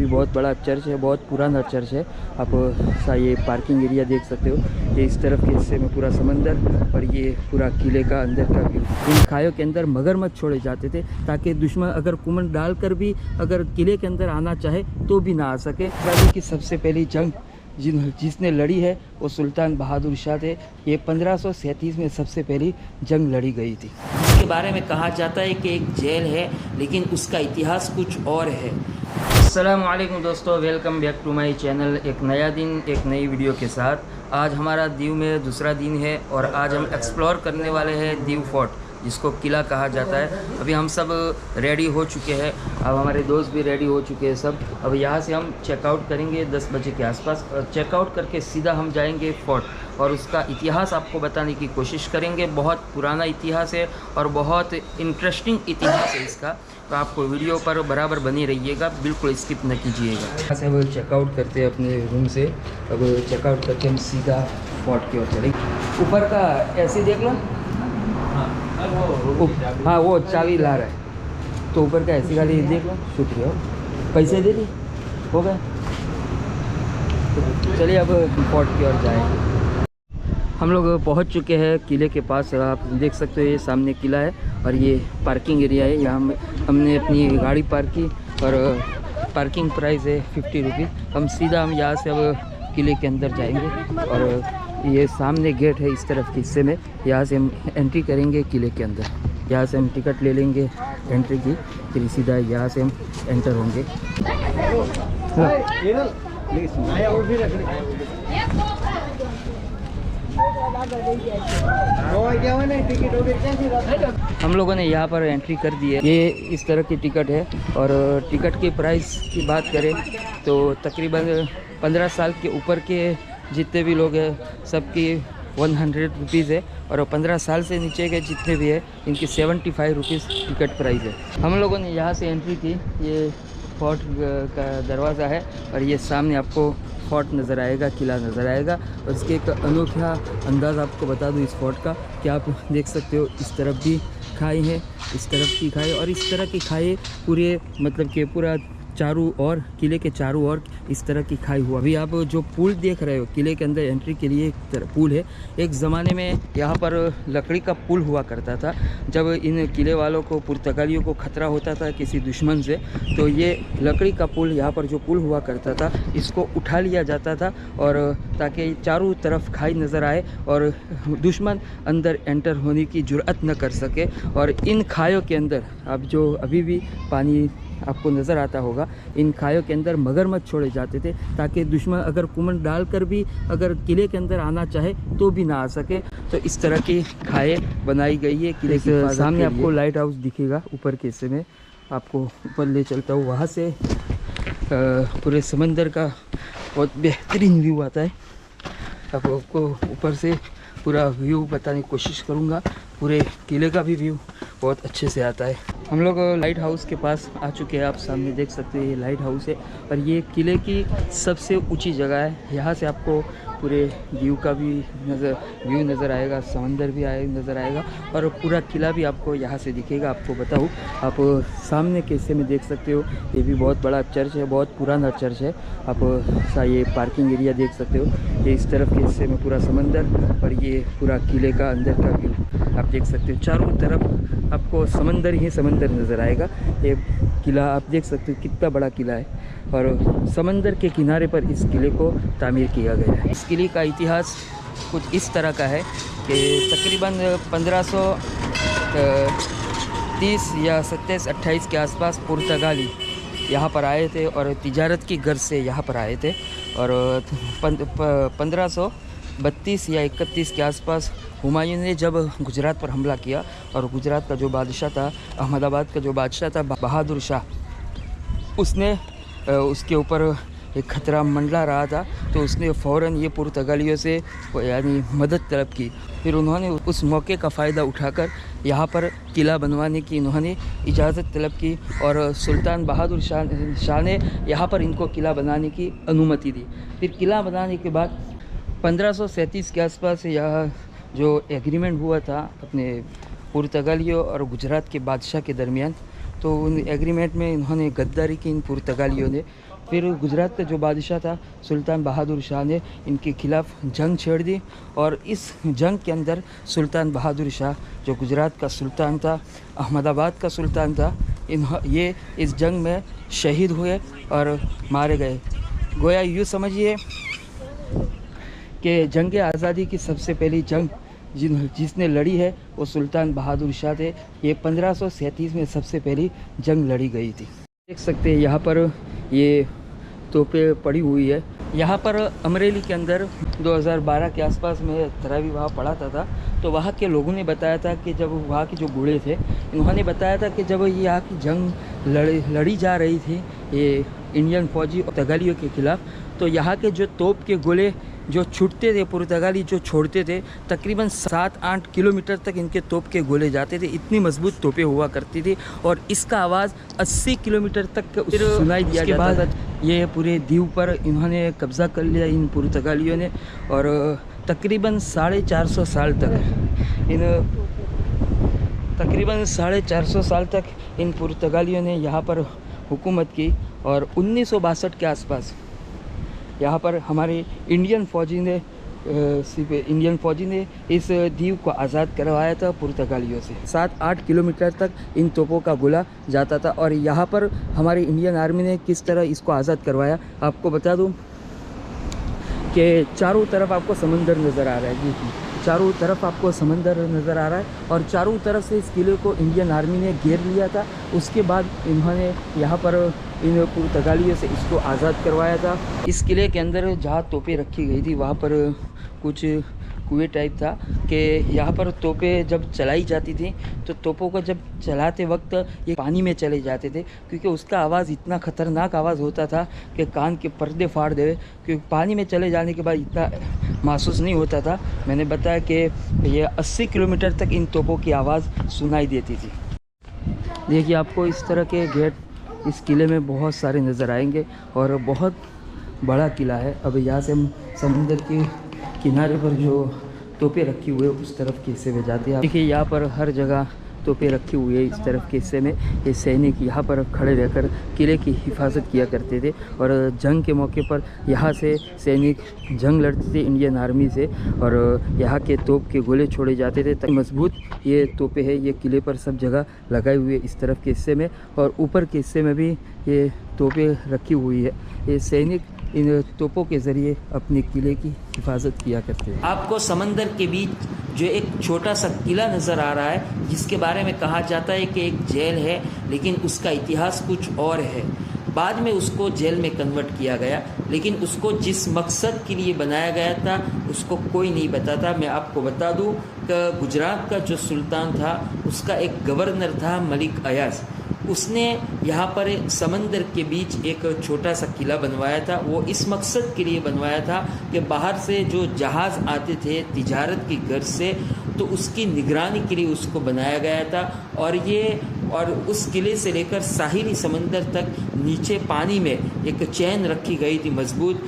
बहुत बड़ा चर्च है, बहुत पुराना चर्च है। आप ये पार्किंग एरिया देख सकते हो। ये इस तरफ के हिस्से में पूरा समंदर और ये पूरा किले का अंदर का व्यू। इन खायों के अंदर मगरमच्छ छोड़े जाते थे ताकि दुश्मन अगर कुमन डालकर भी अगर किले के अंदर आना चाहे तो भी ना आ सके। आज़ादी की सबसे पहली जंग जिसने लड़ी है वो सुल्तान बहादुर शाह थे। ये 1537 में सबसे पहली जंग लड़ी गई थी। इसके बारे में कहा जाता है कि एक जेल है लेकिन उसका इतिहास कुछ और है। अस्सलाम वालेकुम दोस्तों, welcome back to my channel. एक नया दिन एक नई वीडियो के साथ। आज हमारा दीव में दूसरा दिन है और आज हम एक्सप्लोर करने वाले हैं दीव फोर्ट, जिसको किला कहा जाता है। अभी हम सब रेडी हो चुके हैं, अब हमारे दोस्त भी रेडी हो चुके हैं सब। अब यहाँ से हम चेकआउट करेंगे 10 बजे के आसपास। चेकआउट करके सीधा हम जाएंगे फोर्ट और उसका इतिहास आपको बताने की कोशिश करेंगे। बहुत पुराना इतिहास है और बहुत इंटरेस्टिंग इतिहास है इसका, तो आपको वीडियो पर बराबर बनी रहिएगा, बिल्कुल स्किप न कीजिएगा। यहाँ से अब चेकआउट करते हैं अपने रूम से। अब चेकआउट करके हम सीधा फोर्ट की ओर चलेंगे। ऊपर का ऐसे देख लो, हाँ वो चाबी ला रहा है तो ऊपर का ऐसी गाड़ी देख लो। शुक्रिया, पैसे दे दिए, हो गए। तो चलिए अब फोर्ट की ओर जाएंगे। हम लोग पहुंच चुके हैं किले के पास। आप देख सकते हो ये सामने किला है और ये पार्किंग एरिया है। यहाँ हमने अपनी गाड़ी पार्क की और पार्किंग प्राइस है 50 रुपीज़। हम सीधा यहाँ से अब किले के अंदर जाएंगे और ये सामने गेट है इस तरफ के हिस्से में। यहाँ से हम एंट्री करेंगे किले के अंदर। यहाँ से हम टिकट ले लेंगे एंट्री की, फिर सीधा यहाँ से हम एंटर होंगे। हम लोगों ने यहाँ पर एंट्री कर दी है। ये इस तरह की टिकट है और टिकट की प्राइस की बात करें तो तकरीबन 15 साल के ऊपर के जितने भी लोग हैं सबकी 100 रुपीज़ है और 15 साल से नीचे के जितने भी है इनकी 75 रुपीज़ टिकट प्राइस है। हम लोगों ने यहाँ से एंट्री की। ये फोर्ट का दरवाज़ा है और ये सामने आपको फोर्ट नज़र आएगा, किला नज़र आएगा। और इसके एक अनोखा अंदाज़ आपको बता दूँ इस फोर्ट का कि आप देख सकते हो इस तरफ भी खाई है, इस तरफ की खाई और इस तरह की खाई पूरे मतलब कि पूरा चारों ओर किले के चारों ओर इस तरह की खाई हुआ। अभी आप जो पुल देख रहे हो किले के अंदर एंट्री के लिए एक पुल है। एक ज़माने में यहाँ पर लकड़ी का पुल हुआ करता था। जब इन किले वालों को पुर्तगालियों को ख़तरा होता था किसी दुश्मन से, तो ये लकड़ी का पुल यहाँ पर जो पुल हुआ करता था इसको उठा लिया जाता था और ताकि चारों तरफ खाई नज़र आए और दुश्मन अंदर एंटर होने की जुर्अत न कर सके। और इन खायों के अंदर अब जो अभी भी पानी आपको नज़र आता होगा, इन खायों के अंदर मगरमच्छ छोड़े जाते थे ताकि दुश्मन अगर कुमन डालकर भी अगर किले के अंदर आना चाहे तो भी ना आ सके। तो इस तरह की खाएं बनाई गई है किले के सामने। आपको लाइट हाउस दिखेगा ऊपर के हिस्से में, आपको ऊपर ले चलता हूँ। वहाँ से पूरे समंदर का बहुत बेहतरीन व्यू आता है। अब आपको ऊपर से पूरा व्यू बताने की कोशिश करूँगा। पूरे किले का भी व्यू बहुत अच्छे से आता है। हम लोग लाइट हाउस के पास आ चुके हैं। आप सामने देख सकते हैं ये लाइट हाउस है और ये किले की सबसे ऊंची जगह है। यहाँ से आपको पूरे व्यू का भी व्यू नज़र आएगा, समंदर भी नज़र आएगा और पूरा किला भी आपको यहाँ से दिखेगा। आपको बताऊँ, आप सामने के हिस्से में देख सकते हो ये भी बहुत बड़ा चर्च है, बहुत पुराना चर्च है। आप ये पार्किंग एरिया देख सकते हो। ये इस तरफ के हिस्से में पूरा समंदर और ये पूरा किले का अंदर का व्यू आप देख सकते हो। चारों तरफ आपको समंदर ही समंदर नज़र आएगा। ये किला आप देख सकते हो कितना बड़ा किला है और समंदर के किनारे पर इस किले को तामीर किया गया है। इस किले का इतिहास कुछ इस तरह का है कि तकरीबन 1530 या 27-28 के आसपास पुर्तगाली यहाँ पर आए थे और तिजारत की गर्ज से यहाँ पर आए थे। और 1532 या 31 के आसपास हुमायूं ने जब गुजरात पर हमला किया और गुजरात का जो बादशाह था, अहमदाबाद का जो बादशाह था बहादुर शाह, उसने उसके ऊपर एक ख़तरा मंडला रहा था तो उसने फ़ौरन ये पुर्तगालियों से यानी मदद तलब की। फिर उन्होंने उस मौके का फ़ायदा उठाकर यहाँ पर किला बनवाने की इन्होंने इजाज़त तलब की और सुल्तान बहादुर शाह ने यहाँ पर इनको किला बनाने की अनुमति दी। फिर किला बनाने के बाद 1537 के आसपास यह जो एग्रीमेंट हुआ था अपने पुर्तगालियों और गुजरात के बादशाह के दरमियान, तो उन एग्रीमेंट में इन्होंने गद्दारी की इन पुर्तगालियों ने। फिर गुजरात का जो बादशाह था सुल्तान बहादुर शाह ने इनके खिलाफ़ जंग छेड़ दी और इस जंग के अंदर सुल्तान बहादुर शाह जो गुजरात का सुल्तान था, अहमदाबाद का सुल्तान था, ये इस जंग में शहीद हुए और मारे गए। गोया यूँ समझिए कि जंग आज़ादी की सबसे पहली जंग जिसने लड़ी है वो सुल्तान बहादुर शाह थे। ये 1537 में सबसे पहली जंग लड़ी गई थी। देख सकते हैं यहाँ पर ये तोपें पड़ी हुई है। यहाँ पर अमरेली के अंदर 2012 के आसपास में तरावी वहाँ पढ़ाता था, तो वहाँ के लोगों ने बताया था कि जब वहाँ के जो बूढ़े थे इन्होंने बताया था कि जब यहाँ की जंग लड़ी जा रही थी ये इंडियन फौजी और पुर्तगालियों के ख़िलाफ़, तो यहाँ के जो तोप के गोले जो छूटते थे, पुर्तगाली जो छोड़ते थे, तकरीबन 7-8 किलोमीटर तक इनके तोप के गोले जाते थे। इतनी मजबूत तोपें हुआ करती थी और इसका आवाज़ 80 किलोमीटर तक सुनाई दिया जाता था। ये पूरे द्वीप पर इन्होंने कब्ज़ा कर लिया इन पुर्तगालियों ने और तकरीबन 450 साल तक इन पुर्तगालियों ने यहाँ पर हुकूमत की और 1962 के आसपास यहाँ पर हमारे इंडियन फ़ौजी ने इस द्वीप को आज़ाद करवाया था पुर्तगालियों से। 7-8 किलोमीटर तक इन तोपों का गोला जाता था और यहाँ पर हमारी इंडियन आर्मी ने किस तरह इसको आज़ाद करवाया आपको बता दूँ कि चारों तरफ आपको समंदर नज़र आ रहा है। जी, चारों तरफ आपको समंदर नज़र आ रहा है और चारों तरफ से इस किले को इंडियन आर्मी ने घेर लिया था। उसके बाद इन्होंने यहाँ पर इन पुर्तगालियों से इसको आज़ाद करवाया था। इस किले के अंदर जहाँ तोपें रखी गई थी वहाँ पर कुछ कुएं टाइप था कि यहाँ पर तोपें जब चलाई जाती थी तो तोपों को जब चलाते वक्त ये पानी में चले जाते थे, क्योंकि उसका आवाज़ इतना ख़तरनाक आवाज़ होता था कि कान के पर्दे फाड़ देवे, क्योंकि पानी में चले जाने के बाद इतना महसूस नहीं होता था। मैंने बताया कि ये 80 किलोमीटर तक इन तोपों की आवाज़ सुनाई देती थी। देखिए आपको इस तरह के गेट इस किले में बहुत सारे नज़र आएंगे और बहुत बड़ा किला है। अब यहाँ से हम समुद्र के किनारे पर जो तोपें रखी हुई है उस तरफ के हिस्से में जाते हैं। देखिए यहाँ पर हर जगह तोपें रखी हुई है। इस तरफ के हिस्से में ये सैनिक यहाँ पर खड़े रहकर किले की हिफाजत किया करते थे और जंग के मौके पर यहाँ से सैनिक जंग लड़ते थे इंडियन आर्मी से और यहाँ के तोप के गोले छोड़े जाते थे। तक मजबूत ये तोपें हैं, ये किले पर सब जगह लगाए हुए इस तरफ के हिस्से में और ऊपर के हिस्से में भी ये तोपें रखी हुई है। ये सैनिक इन तोपों के ज़रिए अपने किले की हिफाजत किया करते हैं। आपको समंदर के बीच जो एक छोटा सा किला नज़र आ रहा है जिसके बारे में कहा जाता है कि एक जेल है, लेकिन उसका इतिहास कुछ और है। बाद में उसको जेल में कन्वर्ट किया गया, लेकिन उसको जिस मकसद के लिए बनाया गया था उसको कोई नहीं बताता। मैं आपको बता दूं कि गुजरात का जो सुल्तान था उसका एक गवर्नर था मलिक अयाज। उसने यहाँ पर समंदर के बीच एक छोटा सा किला बनवाया था। वो इस मकसद के लिए बनवाया था कि बाहर से जो जहाज़ आते थे तिजारत की गर्ज से, तो उसकी निगरानी के लिए उसको बनाया गया था। और उस किले से लेकर साहिली समंदर तक नीचे पानी में एक चैन रखी गई थी मजबूत,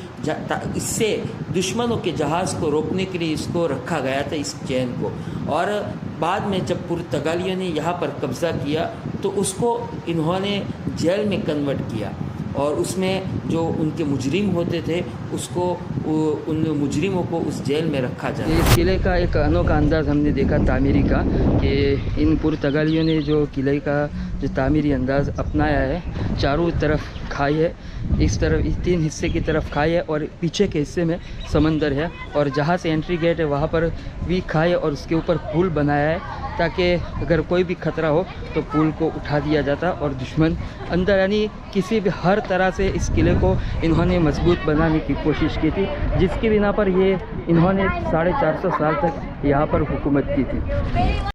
इससे दुश्मनों के जहाज़ को रोकने के लिए इसको रखा गया था इस चैन को। और बाद में जब पुर्तगालियों ने यहाँ पर कब्ज़ा किया तो उसको इन्होंने जेल में कन्वर्ट किया और उसमें जो उनके मुजरिम होते थे उसको उन मुजरिमों को उस जेल में रखा जाए। इस किले का एक अनोखा अंदाज़ हमने देखा तामीरी का कि इन पुर्तगालियों ने जो किले का जो तामीरी अंदाज़ अपनाया है, चारों तरफ खाई है, इस तरफ इस 3 हिस्से की तरफ खाई है और पीछे के हिस्से में समंदर है और जहाँ से एंट्री गेट है वहाँ पर भी खाई है और उसके ऊपर पुल बनाया है ताकि अगर कोई भी खतरा हो तो पुल को उठा दिया जाता और दुश्मन अंदर, यानी किसी भी हर तरह से इस किले को इन्होंने मजबूत बनाने की कोशिश की थी, जिसकी बिना पर ये इन्होंने 450 साल तक यहाँ पर हुकूमत की थी।